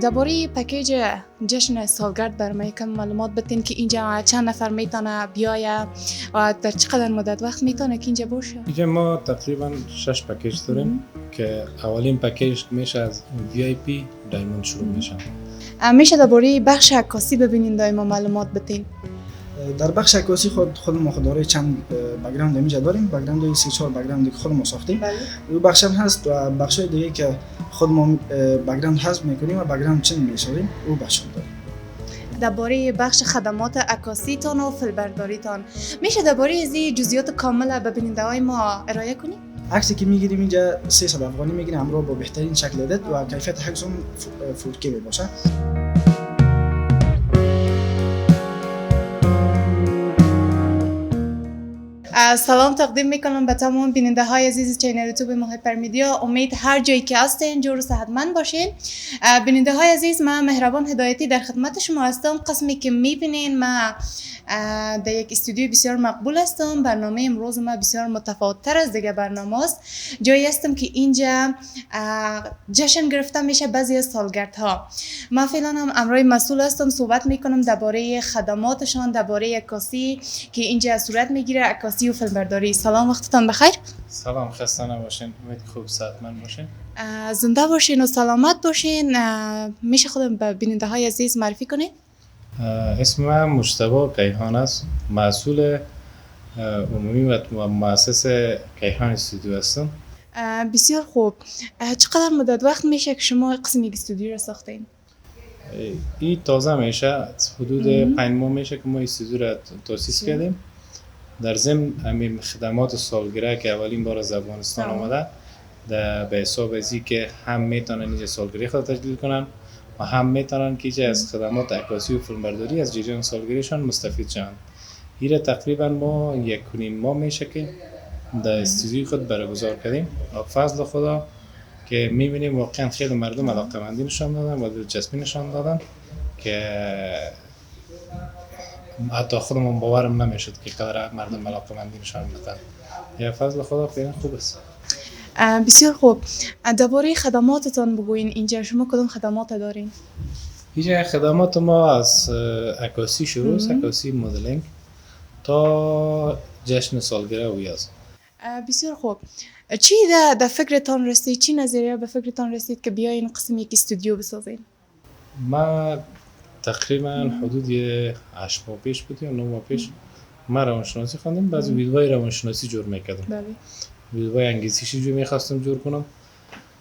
درباره پکیج جشن سالگرد برام یکم معلومات بدین که اینجا چند نفر میتونه بیایه و در چقدر مدت وقت میتونه که اینجا باشه؟ اینجا ما تقریبا 6 پکیج داریم که اولین پکیج میشه از VIP دایموند شروع میشه. میشه درباره بخش عکاسی ببینین دایما معلومات بدین؟ در بخش عکاسی خود ما دارای چند بک‌گراند اینجا داریم. بک‌گراند 3-4 بک‌گراند که خود ما ساختیم. و بخش هم هست و بخشای دیگه که خود ما بک‌گراند حذف میکنیم و بک‌گراند چنگ میسازیم او بخش داریم. درباره بخش خدمات عکاسیتان و فیلمبرداریتان میشه درباره از جزئیات کامل به بیننده‌های ما ارائه کنید؟ عکسی که میگیریم اینجا 300 افغانی میگیریم همراه با بهترین شکل عدد و کیفیت عکس هم 4K باشه. سلام تقدیم میکنم به تمام بیننده های عزیز چینل یوتیوب محیط میدیا. امید هر جایی که هستین جور و صحتمند باشین. بیننده های عزیز، من مهربان هدایتی در خدمت شما هستم. قسمی که میبینین من در یک استودیوی بسیار مقبول هستم. برنامه امروز ما بسیار متفاوت تر از دیگه برنامه است. جایی هستم که اینجا جشن گرفته میشه بعضی از سالگردها. من فعلا هم امروز مسئول هستم، صحبت میکنم درباره خدماتشان، درباره عکاسی که اینجا صورت میگیره، عکاسی و فیلمبرداری. سلام، وقتتان بخیر. سلام، خسته نباشین. امید خوب صحتمند باشین. زنده باشین و سلامت باشین. میشه خودم به بیننده های عزیز معرفی کنید؟ اسم من مجتبی کیهان است. مسئول عمومی و مؤسس کیهان استودیو هستم. بسیار خوب. چقدر مدت وقت میشه که شما قسم یک استودیو را ساختین؟ این تازه میشه، حدود 5 ماه میشه که ما استودیو را تأسیس کردیم. در ضمن همین خدمات سالگرد که اولین بار از افغانستان آمده به حساب ازی که هم میتونن اینجا سالگرد خود تجلیل کنن و هم میتونن که از خدمات عکاسی و فیلمبرداری از جریان سالگردشان مستفید شوند. این تقریبا ما 1.5 ماه میشه که در استودیوی خود برگزار کردیم و فضل خدا که میبینیم واقعا خیلی مردم علاقه‌مندی نشان دادن و دلچسبی نشان دادن که حتی خودمون باورم نمیشد که قدر مردم علاقه‌مندی نشان میدن. یا فضل خدا فعلا خوب است. بسیار خوب. درباره خدماتتان بگوین. اینجا شما کدام خدمات دارین؟ اینجا خدمات ما از عکاسی شروع است، عکاسی مدلینگ تا جشن سالگرد و یاز. بسیار خوب. چی در فکرتان رسید؟ چی نظریه به فکرتان رسید که بیاین قسم یک استودیو بسازین؟ ما تقریبا حدود 8 ماه پیش بود یا 9 ماه پیش ما روانشناسی خواندم، بعضی ویدیوهای روانشناسی جور میکردم. بله. ویدیوهای انگیزشی جو میخواستم جور کنم.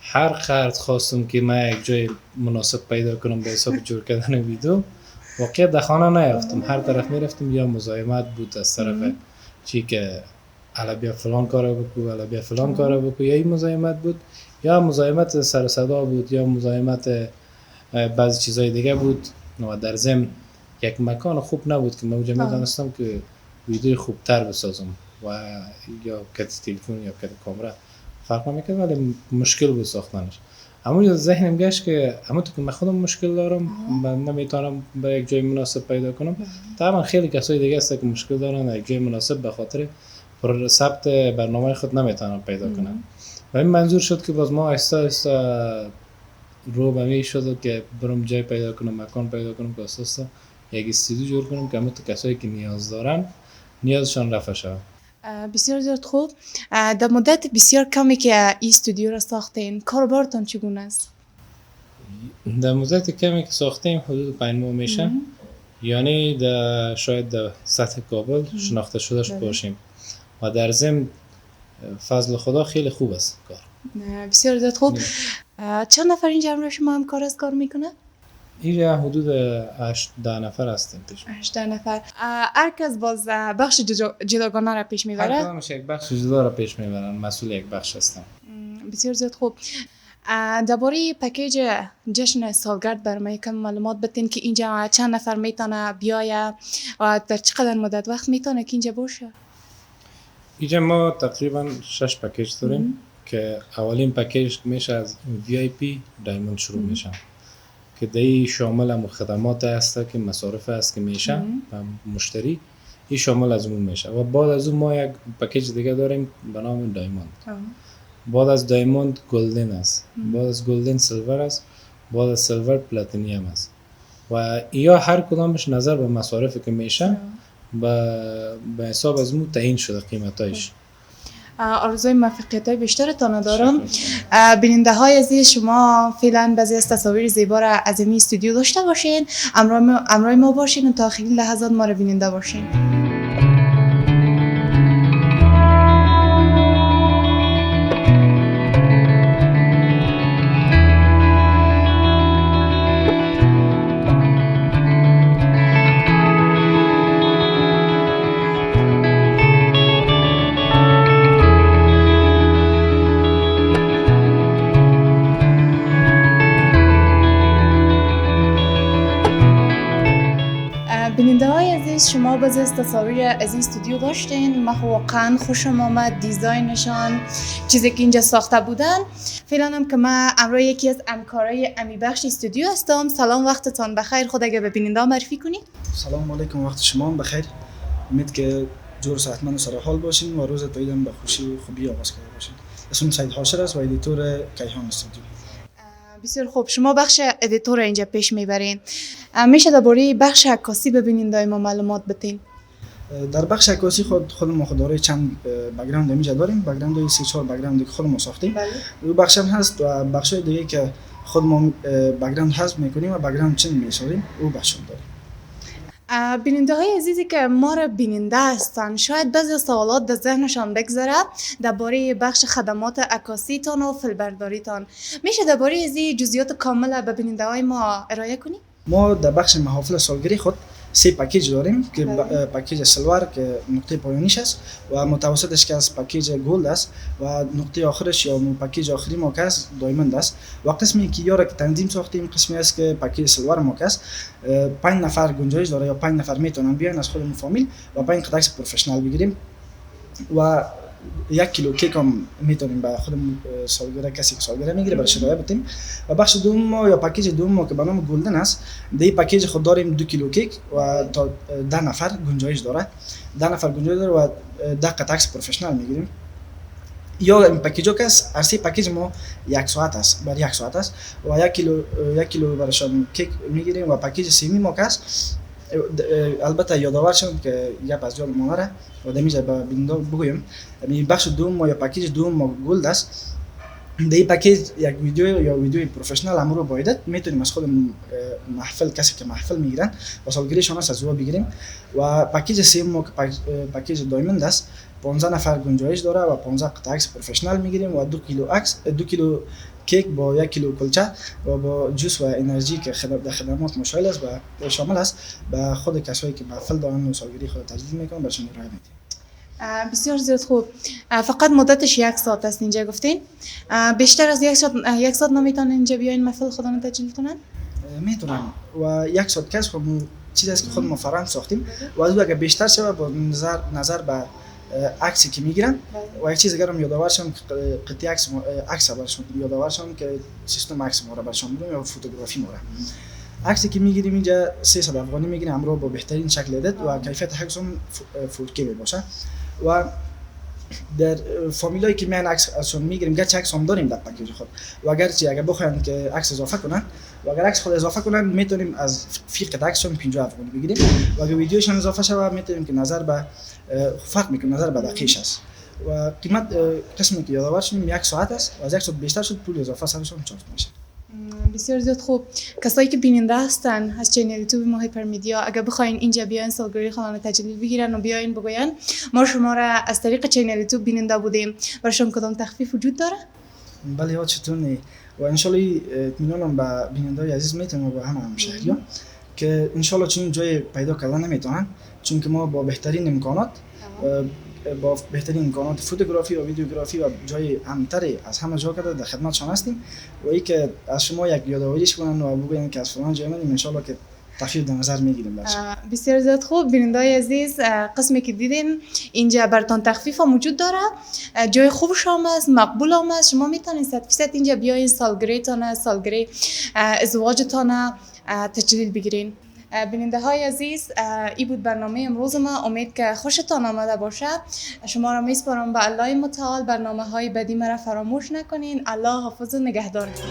هر خرد خواستم که من یک جای مناسب پیدا کنم به حساب جور کردن ویدیو. واقعا در خانه نیافتم، هر طرف میرفتم یا مزاحمت بود از طرف چی که الا بیا فلان کارو بکو، الا بیا فلان کارو بکو، یا این مزاحمت بود یا مزاحمت سر و صدا بود یا مزاحمت بعضی چیزای دیگه بود. و در ضمن یک مکان خوب نبود که من اونجا میدانستم که ویدیو خوبتر بسازم و یا کت تلفن یا کت کامera فرق نمیکنه، ولی مشکل بود ساختنش. اما ذهنم گشت که اما تو که من خودم مشکل دارم من نمیتونم به یک جای مناسب پیدا کنم. طبعا خیلی کسای دیگه هست که مشکل دارن یک جای مناسب به خاطر ثبت برنامه خود نمیتونن پیدا کنن. و این منظور شد که باز ما آهسته آهسته رو به می شد که برم جای پیدا کنم، مکان پیدا کنم که آهسته یک استودیو جور کنم که همون کسایی که نیاز دارن نیازشان رفع شود. بسیار زیاد خوب. در مدت بسیار کمی که این استودیو را ساختین کاربارتان چگونه است؟ در مدت کمی که ساختیم حدود 5 ماه میشه. یعنی شاید در سطح کابل شناخته شده باشیم و در ضمن فضل خدا خیلی خوب است کار. بسیار زیاد خوب. چند نفر اینجا همراه شما همکار از کار میکنه؟ اینجا حدود 8-10 نفر هستیم پیش. 8-10 نفر. هر کس باز بخش جداگانه را پیش میبره؟ هر کدامش یک بخش جدا را پیش میبرن. مسئول یک بخش هستم. بسیار زیاد خوب. درباره پکیج جشن سالگرد برام یکم معلومات بدین که اینجا چند نفر میتونه بیایه و در چقدر مدت وقت میتونه که اینجا باشه؟ اینجا ما تقریبا 6 پکیج داریم که اولین پکیج میشه از VIP دایموند شروع میشه که دی شامل هم خدمات هست که مصارف هست که میشه و مشتری این شامل از اون میشه. و بعد از اون ما یک پکیج دیگه داریم به نام دایموند. بعد از دایموند گلدن است، بعد از گلدن سیلور است بعد از سیلور پلاتینیوم است و یا هر کدامش نظر به مصارفی که میشه به حساب از مو تعیین شده قیمتایش. آرزوی موفقیت های بیشتر تان دارم. بیننده های عزیز، شما فعلا بعضی از تصاویر زیبا را از این استودیو داشته باشین، امروی ما باشین و تا آخرین لحظات ما را بیننده باشین. بیننده های عزیز، شما بعضی از تصاویر از این استودیو داشتین. من واقعا خوشم آمد دیزاینشان، چیزی که اینجا ساخته بودن. فعلا هم که من امروی یکی از همکارای امی بخش استودیو هستم. سلام، وقتتان بخیر. خود اگه به بیننده معرفی کنی. سلام علیکم، وقت شما بخیر. امید که جور صحتمند و سر حال باشین و روز عیدم به خوشی و خوبی آغاز کرده باشین. اسمم سعید حاشر است و ادیتور کیهان استودیو. بسیار خوب، شما بخش ادیتور اینجا پیش میبرین. میشه درباره بخش عکاسی به بیننده ما معلومات بدین؟ در بخش عکاسی خودمون دارای چند بک‌گراند اینجا داریم. بک‌گراند 3-4 بک‌گراند که خودمون ساختیم. دو بخش هم هست و بخشای دیگه که خودمون بک‌گراند حذف میکنیم و بک‌گراند چین میسازیم، او بخش داریم. بیننده های عزیزی که ما را بیننده هستند، شاید بعضی سوالات در ذهنشان بگذره درباره بخش خدمات عکاسی تان و فیلمبرداری تان. میشه درباره از جزئیات کامل به بیننده های ما ارائه کنی؟ ما در بخش محافل سالگیری خود 3 پکیج داریم که پکیج سیلور که نقطه پایانیش است و متوسطش که از پکیج گلد است و نقطه آخرش یا پکیج آخری ما که است دایموند است و قسمی که یارا که تنظیم ساختیم قسمی است که پکیج سیلور ما که است 5 نفر گنجایش داره یا 5 نفر میتونن بیان از خودمون فامیل و 5 قطعه عکس پروفشنال بگیریم و 1 کیلو کیک هم میتونیم به خودمون سالگرد کسی که سالگرد میگیره برای ارائه بدیم. و بخش دوم ما یا پکیج دوم ما که به نام گلدن است، در این پکیج خود داریم 2 کیلو کیک و تا 10 نفر گنجایش داره. 10 نفر گنجایش داره و 10 قطعه عکس پروفشنال میگیریم. یا این پکیجو که است، ارسی پکیج ما 1 ساعت است، برای 1 ساعت است و 1 کیلو برایشان کیک میگیریم و پکیج سیمی ما که است. البته یادآور شم که گپ از یاد مانره و دمیجا به بیننده بگویم می بخش دوم ما یا پکیج دوم ما گلد است. در این پکیج یک ویدیو یا ویدیوی پروفشنال امور باید میتونیم از خود محفل کسی که محفل میگیرن و سالگیریشان است از او بگیریم. و پکیج سوم ما پکیج دایموند است، 15 نفر گنجایش داره و 15 قطعه عکس پروفشنال میگیریم و 2 کیلو عکس 2 کیلو کیک با 1 کیلو کلچه و با جوس و انرژی که در خدمات مشایل است و شامل است به خود کسایی که محفل دارن و سالگیری خود تجدید میکنن برشون ارائه میدیم. بسیار زیاد خوب. فقط مدتش 1 ساعت است اینجا گفتین. بیشتر از 1 ساعت نمیتونن اینجا بیاین محفل خودمون تجدید کنن؟ میتونن و 1 ساعت کس خود چیزی است که خود ما فرآیند ساختیم و از اگه بیشتر شود با نظر به عکسی که میگیرن و یک چیز دیگه رو یادآور شم که قطعه عکس براشون یادآور شم که سیستم عکس ما رو براشون میدونم یا فوتوگرافی ما رو عکسی که میگیریم اینجا 300 افغانی میگیریم امرو با بهترین شکل ادیت و کیفیت عکس هم 4K باشه و در فامیلایی که میان عکس ازشون میگیریم گرچه عکس هم داریم در پکیج خود و اگرچه اگر بخواین که عکس اضافه کنن و اگر عکس خود اضافه کنن میتونیم از فی قطعه عکسشون 50 افغانی بگیریم و اگر ویدیوشون اضافه شود میتونیم که نظر به فرق میکنه نظر به دقیقش است و قیمت قسمی که یادآور شدیم 1 ساعت است و از 1 ساعت بیشتر شد پول اضافه سرشون چارج میشه. بسیار زیاد خوب. کسایی که بیننده هستن از چینل یوتیوب ما هایپرمدیا اگه بخواین اینجا بیاین سالگیری خانه تجلیل بگیرن و بیاین بگوین ما شما را از طریق چینل یوتیوب بیننده بودیم، براشون کدام تخفیف وجود داره؟ بله ها چطور و ان شاء الله اطمینانم به بیننده‌های عزیز میتونم و به همه همشهریان که ان شاء الله چون جای پیدا کردن نمیتونن چون که ما با بهترین امکانات فوتوگرافی و ویدیوگرافی و جای امن‌تری از همه جا کرده در خدمتشان هستیم و ای که از شما یک یادآوریش کنن و بگوین که از فلان جای منیم ان شاء الله که تخفیف در نظر میگیریم برشون. بسیار زیاد خوب. بیننده‌های عزیز، قسمی که دیدین اینجا براتون تخفیف هم وجود داره، جای خوبش هم است، مقبول هم است. شما میتونید 100% اینجا بیاین سالگریتان سالگری ازدواجتان تجدید بگیرین. بیننده های عزیز، این بود برنامه امروز ما. امید که خوشتان آمده باشه. شما را میسپارم به الله متعال. برنامه های بعدی مرا فراموش نکنین. الله حافظ و نگهدارتون.